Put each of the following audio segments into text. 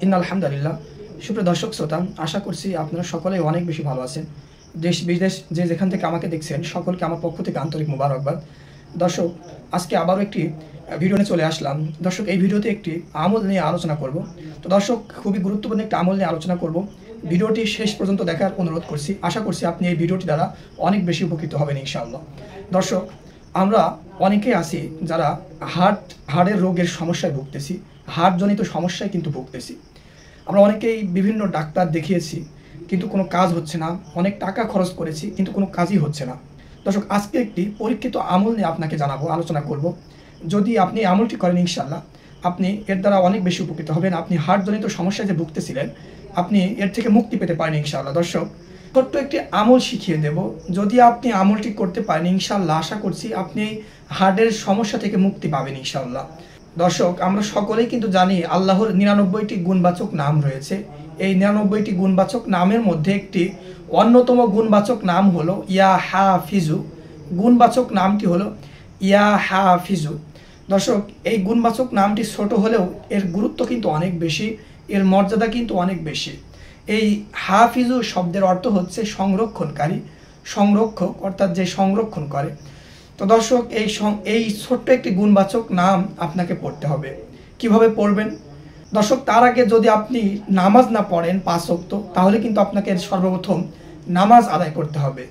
আলহামদুলিল্লাহ। সুপ্রিয় দর্শক শ্রোতা, আশা করছি আপনারা সকলেই অনেক বেশি ভালো আছেন। দেশ বিদেশ যে যেখান থেকে আমাকে দেখছেন সকলকে আমার পক্ষ থেকে আন্তরিক মোবারকবাদ। দর্শক, আজকে আবারও একটি ভিডিও নিয়ে চলে আসলাম। দর্শক, এই ভিডিওতে একটি আমল নিয়ে আলোচনা করব। তো দর্শক, খুবই গুরুত্বপূর্ণ একটি আমল নিয়ে আলোচনা করব। ভিডিওটি শেষ পর্যন্ত দেখার অনুরোধ করছি। আশা করছি আপনি এই ভিডিওটি দ্বারা অনেক বেশি উপকৃত হবেন ইনশাআল্লাহ। দর্শক, আমরা অনেকেই আছি যারা হাড়ের রোগের সমস্যায় ভুগতেছি, হাড়জনিত সমস্যায় কিন্তু ভুগতেছি। আমরা অনেকেই বিভিন্ন ডাক্তার দেখিয়েছি, কিন্তু কোনো কাজ হচ্ছে না। অনেক টাকা খরচ করেছি, কিন্তু কোনো কাজই হচ্ছে না। দর্শক, আজকে একটি পরীক্ষিত আমল নিয়ে আপনাকে জানাবো, আলোচনা করব। যদি আপনি আমলটি করেন ইনশাআল্লাহ আপনি এর দ্বারা অনেক বেশি উপকৃত হবেন। আপনি হাড়জনিত সমস্যায় যে ভুগতেছিলেন, আপনি এর থেকে মুক্তি পেতে পারেন ইনশাআল্লাহ। দর্শক, ছোট্ট একটি আমল শিখিয়ে দেব। যদি আপনি আমলটি করতে পারেন ইনশাআল্লাহ আশা করছি আপনি হার্টের সমস্যা থেকে মুক্তি পাবেন ইনশাআল্লাহ। দর্শক, আমরা সকলেই কিন্তু জানি আল্লাহর 99টি গুণবাচক নাম রয়েছে। এই 99টি গুণবাচক নামের মধ্যে একটি অন্যতম গুণবাচক নাম হলো ইয়া হাফিজু। গুণবাচক নামটি হলো ইয়া হাফিজু। দর্শক, এই গুণবাচক নামটি ছোট হলেও এর গুরুত্ব কিন্তু অনেক বেশি, এর মর্যাদা কিন্তু অনেক বেশি। এই হাফিজু শব্দের অর্থ হচ্ছে সংরক্ষণকারী, সংরক্ষক, অর্থাৎ যে সংরক্ষণ করে। তো দর্শক, এই ছোট্ট একটি গুণবাচক নাম আপনাকে পড়তে হবে। কিভাবে পড়বেন? দর্শক, তার আগে যদি আপনি নামাজ না পড়েন 5 ওয়াক্ত, তাহলে কিন্তু আপনাকে সর্বপ্রথম নামাজ আদায় করতে হবে।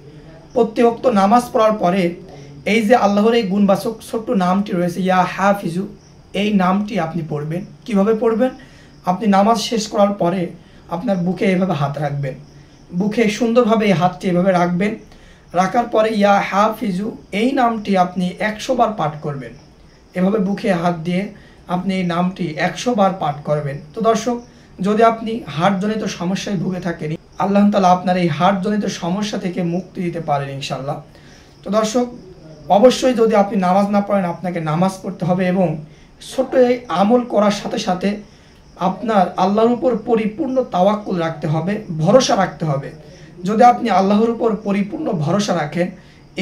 প্রতি ওয়াক্ত নামাজ পড়ার পরে এই যে আল্লাহর এই গুণবাচক ছোট্ট নামটি রয়েছে ইয়া হাফিজু, এই নামটি আপনি পড়বেন। কিভাবে পড়বেন? আপনি নামাজ শেষ করার পরে আপনার বুকে এভাবে হাত রাখবেন, বুকে সুন্দরভাবে এই হাতটি এভাবে রাখবেন। রাখার পরে ইয়া হাফিজু এই নামটি আপনি 100 বার পাঠ করবেন। এভাবে বুকে হাত দিয়ে আপনি এই নামটি 100 বার পাঠ করবেন। তো দর্শক, যদি আপনি হার্টজনিত সমস্যায় ভুগে থাকেন, আল্লাহ তাআলা আপনার এই হার্টজনিত সমস্যা থেকে মুক্তি দিতে পারেন ইনশাআল্লাহ। তো দর্শক, অবশ্যই যদি আপনি নামাজ না পড়েন আপনাকে নামাজ পড়তে হবে এবং ছোট্ট এই আমল করার সাথে সাথে আপনার আল্লাহর উপর পরিপূর্ণ তাওয়াক্কুল রাখতে হবে, ভরসা রাখতে হবে। যদি আপনি আল্লাহর উপর পরিপূর্ণ ভরসা রাখেন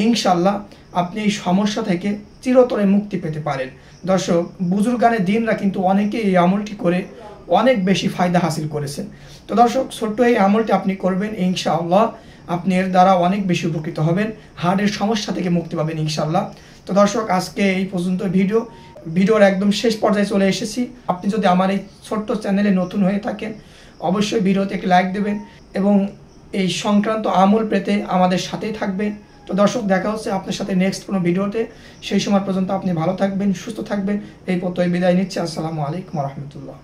ইনশাআল্লাহ আপনি এই সমস্যা থেকে চিরতরে মুক্তি পেতে পারেন। দর্শক, বুজুর্গানে দিনরা কিন্তু অনেকেই এই আমলটি করে অনেক বেশি ফায়দা হাসিল করেছেন। তো দর্শক, ছোট্ট এই আমলটি আপনি করবেন ইনশাআল্লাহ আপনি এর দ্বারা অনেক বেশি উপকৃত হবেন, হার্টের সমস্যা থেকে মুক্তি পাবেন ইনশাআল্লাহ। তো দর্শক, আজকে এই পর্যন্ত ভিডিওর একদম শেষ পর্যায়ে চলে এসেছি। আপনি যদি আমার এই ছোট্ট চ্যানেলে নতুন হয়ে থাকেন অবশ্যই ভিডিওতে একটি লাইক দেবেন এবং এই সংক্রান্ত আমল পেতে আমাদের সাথেই থাকবেন। তো দর্শক, দেখা হচ্ছে আপনার সাথে নেক্সট কোনো ভিডিওতে। সেই সময় পর্যন্ত আপনি ভালো থাকবেন, সুস্থ থাকবেন। এই পর্যন্ত বিদায় নিচ্ছি। আসসালামু আলাইকুম ওয়া রাহমাতুল্লাহ।